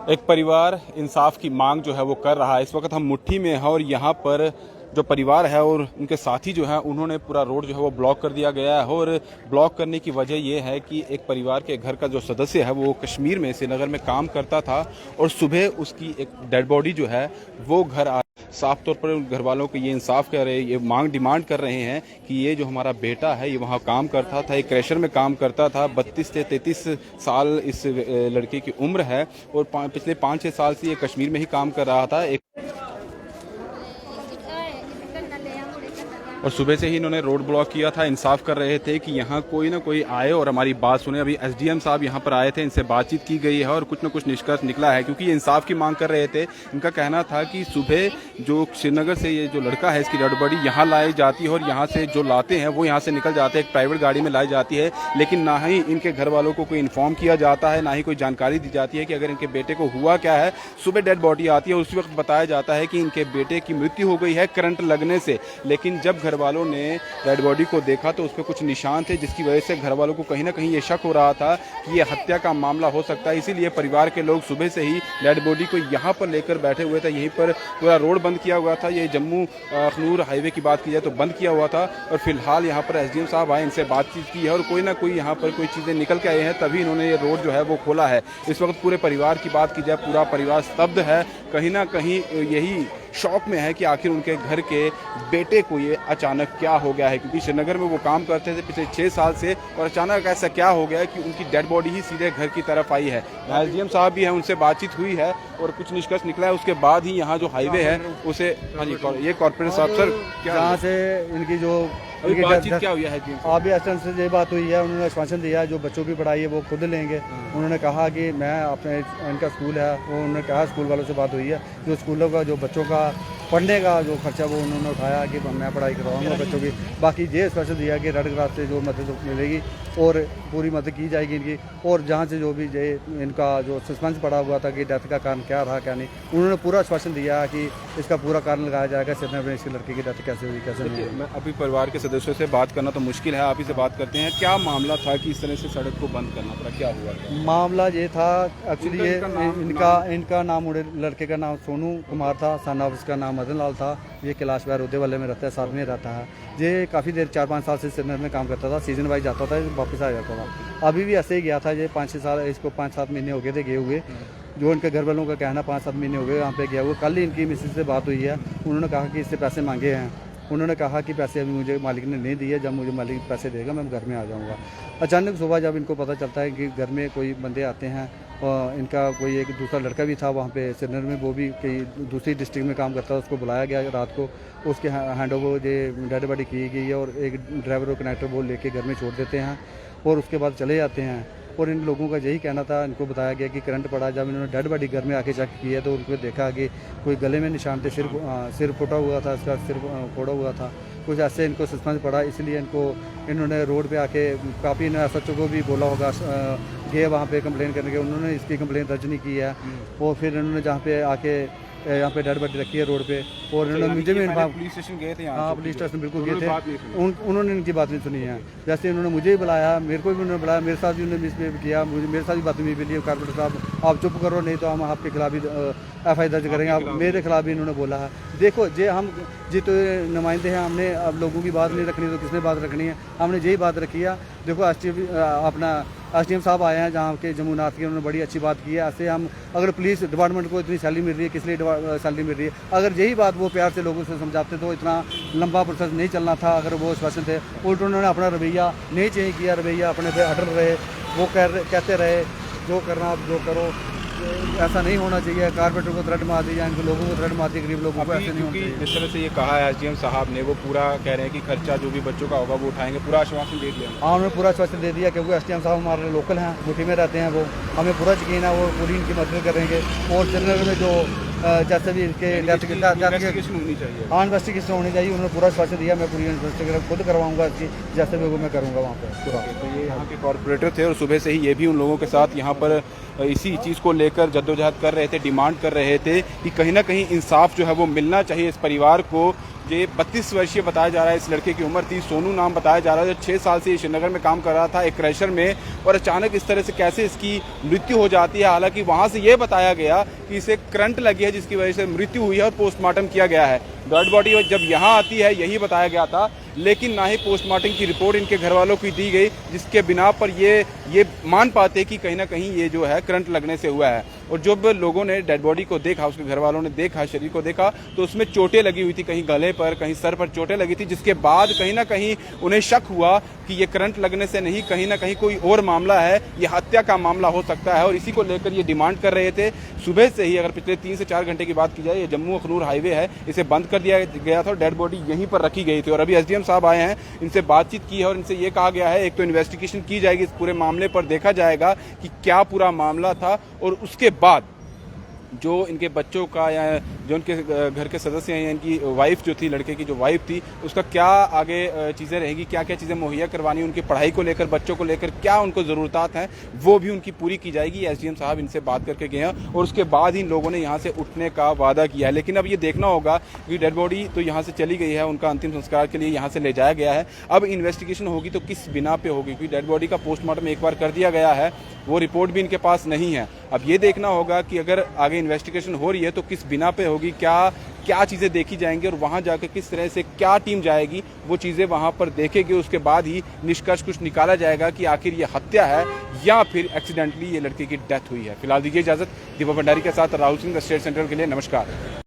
एक परिवार इंसाफ की मांग जो है वो कर रहा है। इस वक्त हम मुट्ठी में हैं और यहाँ पर जो परिवार है और उनके साथी जो हैं उन्होंने पूरा रोड जो है वो ब्लॉक कर दिया गया है। और ब्लॉक करने की वजह ये है कि एक परिवार के घर का जो सदस्य है वो कश्मीर में श्रीनगर में काम करता था और सुबह उसकी एक डेड बॉडी जो है वो घर आ साफ तौर पर घर वालों को ये इंसाफ कर रहे, ये डिमांड कर रहे हैं कि ये जो हमारा बेटा है ये वहाँ काम करता था, एक क्रैशर में काम करता था। 32 से 33 साल इस लड़के की उम्र है और पिछले 5-6 साल से ये कश्मीर में ही काम कर रहा था। और सुबह से ही इन्होंने रोड ब्लॉक किया था, इंसाफ कर रहे थे कि यहाँ कोई ना कोई आए और हमारी बात सुने। अभी एसडीएम साहब यहाँ पर आए थे, इनसे बातचीत की गई है और कुछ ना कुछ निष्कर्ष निकला है, क्योंकि ये इंसाफ की मांग कर रहे थे। इनका कहना था कि सुबह जो श्रीनगर से ये जो लड़का है इसकी डेड बॉडी यहाँ लाई जाती है और यहाँ से जो लाते हैं वो यहाँ से निकल जाते हैं, एक प्राइवेट गाड़ी में लाई जाती है। लेकिन ना ही इनके घर वालों को कोई इन्फॉर्म किया जाता है, ना ही कोई जानकारी दी जाती है कि अगर इनके बेटे को हुआ क्या है। सुबह डेड बॉडी आती है, उस वक्त बताया जाता है कि इनके बेटे की मृत्यु हो गई है करंट लगने से। लेकिन जब घर वालों ने डेड बॉडी को देखा तो उस पर कुछ निशान थे, जिसकी वजह से घर वालों को कहीं ना कहीं ये शक हो रहा था कि ये हत्या का मामला हो सकता है। इसीलिए परिवार के लोग सुबह से ही डेड बॉडी को यहाँ पर लेकर बैठे हुए थे। यहीं पर पूरा रोड बंद किया हुआ था, ये जम्मू अखनूर हाईवे की बात की जाए तो बंद किया हुआ था। और फिलहाल यहाँ पर एसडीएम साहब आए, इनसे बातचीत की है और कोई ना कोई यहाँ पर कोई चीज़ें निकल के आए हैं, तभी इन्होंने ये रोड जो है वो खोला है। इस वक्त पूरे परिवार की बात की जाए, पूरा परिवार स्तब्ध है, कहीं ना कहीं यही शौक में है कि आखिर उनके घर के बेटे को ये अचानक क्या हो गया है, क्योंकि श्रीनगर में वो काम करते थे पिछले 6 साल से और अचानक ऐसा क्या हो गया है कि उनकी डेड बॉडी ही सीधे घर की तरफ आई है। एसडीएम साहब भी हैं, उनसे बातचीत हुई है और कुछ निष्कर्ष निकला है। उसके बाद ही यहाँ जो हाईवे है उसे ये कॉर्पोरेट साहब सर जहाँ से इनकी जो बातचीत क्या हुई है? अभी असल से ये बात हुई है, उन्होंने आश्वासन दिया है जो बच्चों की पढ़ाई है वो खुद लेंगे। उन्होंने कहा कि मैं अपने इनका स्कूल है वो उन्होंने कहा, स्कूल वालों से बात हुई है, जो स्कूलों का जो बच्चों का पढ़ने का जो खर्चा वो उन्होंने उठाया कि मैं पढ़ाई करवाऊंगा बच्चों की। बाकी ये आश्वासन दिया कि रेड क्रॉस से जो मदद मिलेगी और पूरी मदद की जाएगी इनकी। और जहाँ से जो भी इनका जो सस्पेंस पड़ा हुआ था कि डेथ का कारण क्या रहा क्या नहीं, उन्होंने पूरा आश्वासन दिया कि इसका पूरा कारण लगाया जाएगा। श्रीनगर में इसकी लड़की की डेथ कैसे हुई कैसे नहीं। मैं अभी परिवार के सदस्यों से बात करना तो मुश्किल है, आप ही से बात करते हैं। क्या मामला था कि इस तरह से सड़क को बंद करना पड़ा, क्या हुआ? मामला ये था एक्चुअली, ये इनका नाम लड़के का नाम सोनू कुमार था, सन ऑफ इसका नाम मदन लाल था। ये कैलाश विहार उदय वाले में रहता है, साथ में रहता है। ये काफ़ी देर 4-5 साल से श्रीनगर में काम करता था, सीजन वाइज जाता था वापस आ जाता था। अभी भी ऐसे ही गया था। ये 5-6 साल, इसको 5-7 महीने हो गए थे गए हुए। जो इनके घर वालों का कहना 5-7 महीने हो गए यहाँ पे गया हुआ। कल ही इनकी मिसेज से बात हुई है, उन्होंने कहा कि इससे पैसे मांगे हैं। उन्होंने कहा कि पैसे अभी मुझे मालिक ने नहीं दिए, जब मुझे मालिक पैसे देगा मैं घर में आ जाऊंगा। अचानक सुबह जब इनको पता चलता है कि घर में कोई बंदे आते हैं, और इनका कोई एक दूसरा लड़का भी था वहाँ पे श्रीनगर में, वो भी कहीं दूसरी डिस्ट्रिक्ट में काम करता था, उसको बुलाया गया रात को। उसके हैंड ओवर डेड बॉडी की गई है और एक ड्राइवर और कनेक्टर वो लेके घर में छोड़ देते हैं और उसके बाद चले जाते हैं। और इन लोगों का यही कहना था, इनको बताया गया कि करंट पड़ा। जब इन्होंने डेड बॉडी घर में आके चेक किया तो उनको देखा कि कोई गले में निशान थे, सिर फुटा हुआ था, इसका सिर फोड़ा हुआ था, कुछ ऐसे इनको सस्पेंस पड़ा। इसलिए इन्होंने रोड पे आके काफ़ी SHO को भी बोला होगा, गए वहाँ पे कंप्लेन करने के, उन्होंने इसकी कंप्लेन दर्ज नहीं की है। और फिर इन्होंने जहाँ पे आके यहाँ पे डेड बॉडी रखी है रोड पे, और उन्होंने मुझे भी पुलिस स्टेशन गए थे। हाँ, पुलिस स्टेशन बिल्कुल गए थे, उन्होंने इनकी बात नहीं सुनी है। जैसे उन्होंने मुझे भी बुलाया, मेरे को भी उन्होंने बुलाया, मेरे साथ भी उन्होंने मिसबिहेव किया, मेरे साथ भी बात हुई मिली। कॉर्पोरेटर साहब आप चुप करो, नहीं तो हम आपके खिलाफ भी FI दर्ज करेंगे। आप मेरे खिलाफ भी इन्होंने बोला है। देखो जे हम तो नुमाइंदे हैं, हमने अब लोगों की बात नहीं रखनी तो किसने बात रखनी है, हमने यही बात रखी है। देखो अपना SDM साहब आए हैं जहाँ के जमुनाथ के, उन्होंने बड़ी अच्छी बात की है। ऐसे हम अगर पुलिस डिपार्टमेंट को इतनी सैलरी मिल रही है, किस लिए सैलरी मिल रही है, अगर यही बात वो प्यार से लोगों से समझाते तो इतना लंबा प्रोसेस नहीं चलना था। अगर वो आश्वासन थे, उल्टा उन्होंने अपना रवैया नहीं चेंज किया, रवैया अपने पे अटल रहे। वो कहते रहे जो करना आप जो करो, ऐसा नहीं होना चाहिए। कारपेटर को थ्रेट मार दिया, इनको लोगों को थ्रेट मार दिया, गरीब लोगों को ऐसे नहीं होना चाहिए। जिस तरह से ये कहा है SDM साहब ने, वो पूरा कह रहे हैं कि खर्चा जो भी बच्चों का होगा वो उठाएंगे, पूरा आश्वासन दे दिया। हाँ, उन्होंने पूरा आश्वासन दे दिया, क्योंकि SDM साहब हमारे लोकल हैं, मुट्ठी में रहते हैं, वो हमें पूरा यकीन है वो पूरी इनकी मदद करेंगे। और श्रीनगर में जो जैसे भी इनके इन्वेस्टिगेशन होनी चाहिए, हाँ इन्वेस्टिगेशन होनी चाहिए, उन्होंने पूरा आश्वासन दिया। मैं पूरी इन्वेस्टिगेशन खुद करवाऊंगा इसकी, जैसे भी मैं करूँगा वहाँ पर पूरा। तो ये यहाँ के कॉर्पोरेटर थे और सुबह से ही ये भी उन लोगों के साथ यहाँ पर इसी चीज़ को लेकर जद्दोजहद कर रहे थे, डिमांड कर रहे थे कि कहीं ना कहीं इंसाफ जो है वो मिलना चाहिए इस परिवार को। ये 32 वर्षीय बताया जा रहा है, इस लड़के की उम्र थी, सोनू नाम बताया जा रहा है, जो 6 साल से श्रीनगर में काम कर रहा था एक क्रैशर में, और अचानक इस तरह से कैसे इसकी मृत्यु हो जाती है। हालांकि वहां से ये बताया गया कि इसे करंट लगी है जिसकी वजह से मृत्यु हुई है और पोस्टमार्टम किया गया है। डेड बॉडी जब यहाँ आती है यही बताया गया था, लेकिन ना ही पोस्टमार्टम की रिपोर्ट इनके घर वालों को दी गई, जिसके बिना पर ये मान पाते कि कहीं ना कहीं ये जो है करंट लगने से हुआ है। और जब लोगों ने डेड बॉडी को देखा, उसके घर वालों ने देखा, शरीर को देखा, तो उसमें चोटें लगी हुई थी, कहीं गले पर कहीं सर पर चोटें लगी थी, जिसके बाद कहीं ना कहीं उन्हें शक हुआ कि ये करंट लगने से नहीं, कहीं ना कहीं कोई और मामला है, ये हत्या का मामला हो सकता है। और इसी को लेकर ये डिमांड कर रहे थे सुबह से ही। अगर पिछले 3 से 4 घंटे की बात की जाए, ये जम्मू अखनूर हाईवे है, इसे बंद कर दिया गया था और डेड बॉडी यहीं पर रखी गई थी। और अभी एसडीएम साहब आए हैं, इनसे बातचीत की है और इनसे ये कहा गया है एक तो इन्वेस्टिगेशन की जाएगी, इस पूरे मामले पर देखा जाएगा कि क्या पूरा मामला था, और उसके बाद जो इनके बच्चों का या जो उनके घर के सदस्य हैं या इनकी वाइफ जो थी, लड़के की जो वाइफ थी, उसका क्या आगे चीज़ें रहेंगी, क्या क्या चीज़ें मुहैया करवानी, उनकी पढ़ाई को लेकर, बच्चों को लेकर क्या उनको ज़रूरत हैं, वो भी उनकी पूरी की जाएगी। एसडीएम साहब इनसे बात करके गए हैं और उसके बाद ही इन लोगों ने यहाँ से उठने का वादा किया है। लेकिन अब ये देखना होगा कि डेड बॉडी तो यहाँ से चली गई है, उनका अंतिम संस्कार के लिए यहाँ से ले जाया गया है। अब इन्वेस्टिगेशन होगी तो किस बिना पे होगी, क्योंकि डेड बॉडी का पोस्टमार्टम एक बार कर दिया गया है, वो रिपोर्ट भी इनके पास नहीं है। अब ये देखना होगा कि अगर आगे इन्वेस्टिगेशन हो रही है तो किस बिना पे होगी, क्या चीज़ें देखी जाएंगी और वहाँ जाकर किस तरह से क्या टीम जाएगी, वो चीज़ें वहाँ पर देखेगी। उसके बाद ही निष्कर्ष कुछ निकाला जाएगा कि आखिर ये हत्या है या फिर एक्सीडेंटली ये लड़के की डेथ हुई है। फिलहाल दीजिए इजाजत। दीपक भंडारी के साथ Rahul Singh, the state central के लिए। नमस्कार।